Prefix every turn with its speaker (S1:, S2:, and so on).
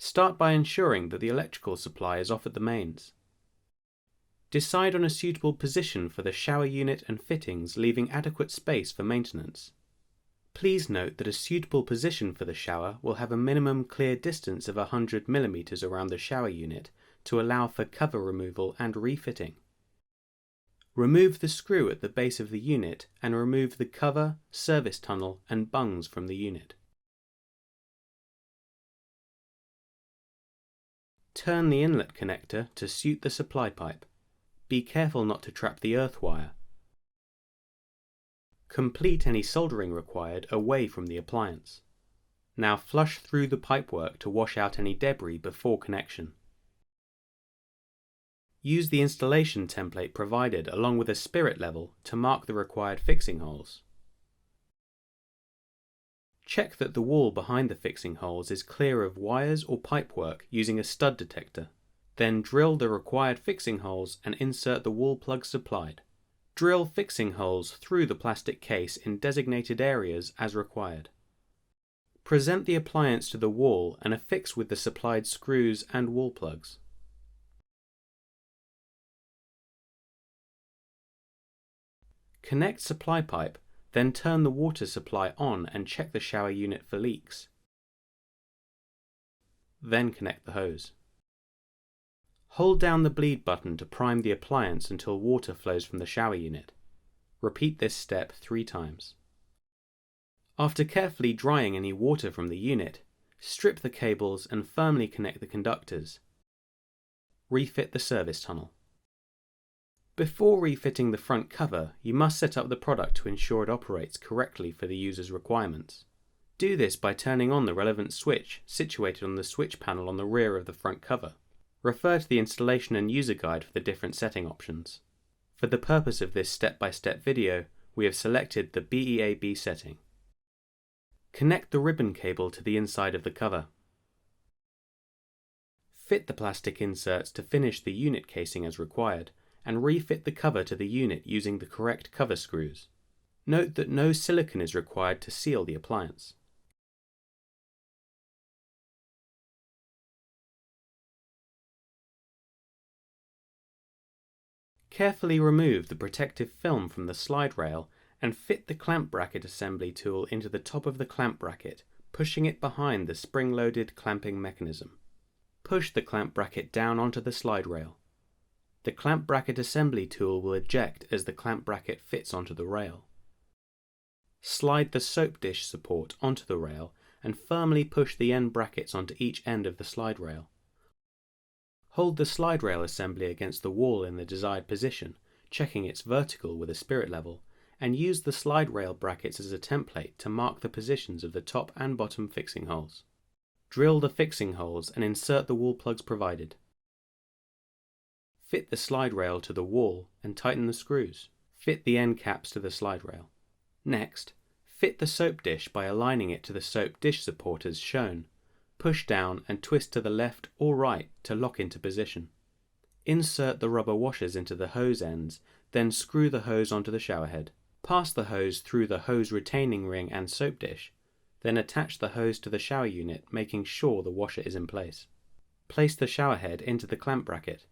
S1: Start by ensuring that the electrical supply is off at the mains. Decide on a suitable position for the shower unit and fittings, leaving adequate space for maintenance. Please note that a suitable position for the shower will have a minimum clear distance of 100 mm around the shower unit to allow for cover removal and refitting. Remove the screw at the base of the unit and remove the cover, service tunnel and bungs from the unit. Turn the inlet connector to suit the supply pipe. Be careful not to trap the earth wire. Complete any soldering required away from the appliance. Now flush through the pipework to wash out any debris before connection. Use the installation template provided along with a spirit level to mark the required fixing holes. Check that the wall behind the fixing holes is clear of wires or pipework using a stud detector. Then drill the required fixing holes and insert the wall plug supplied. Drill fixing holes through the plastic case in designated areas as required. Present the appliance to the wall and affix with the supplied screws and wall plugs. Connect supply pipe, then turn the water supply on and check the shower unit for leaks. Then connect the hose. Hold down the bleed button to prime the appliance until water flows from the shower unit. Repeat this step 3 times. After carefully drying any water from the unit, strip the cables and firmly connect the conductors. Refit the service tunnel. Before refitting the front cover, you must set up the product to ensure it operates correctly for the user's requirements. Do this by turning on the relevant switch situated on the switch panel on the rear of the front cover. Refer to the installation and user guide for the different setting options. For the purpose of this step-by-step video, we have selected the BEAB setting. Connect the ribbon cable to the inside of the cover. Fit the plastic inserts to finish the unit casing as required, and refit the cover to the unit using the correct cover screws. Note that no silicone is required to seal the appliance. Carefully remove the protective film from the slide rail and fit the clamp bracket assembly tool into the top of the clamp bracket, pushing it behind the spring-loaded clamping mechanism. Push the clamp bracket down onto the slide rail. The clamp bracket assembly tool will eject as the clamp bracket fits onto the rail. Slide the soap dish support onto the rail and firmly push the end brackets onto each end of the slide rail. Hold the slide rail assembly against the wall in the desired position, checking it's vertical with a spirit level, and use the slide rail brackets as a template to mark the positions of the top and bottom fixing holes. Drill the fixing holes and insert the wall plugs provided. Fit the slide rail to the wall and tighten the screws. Fit the end caps to the slide rail. Next, fit the soap dish by aligning it to the soap dish support as shown. Push down and twist to the left or right to lock into position. Insert the rubber washers into the hose ends, then screw the hose onto the shower head. Pass the hose through the hose retaining ring and soap dish, then attach the hose to the shower unit, making sure the washer is in place. Place the shower head into the clamp bracket.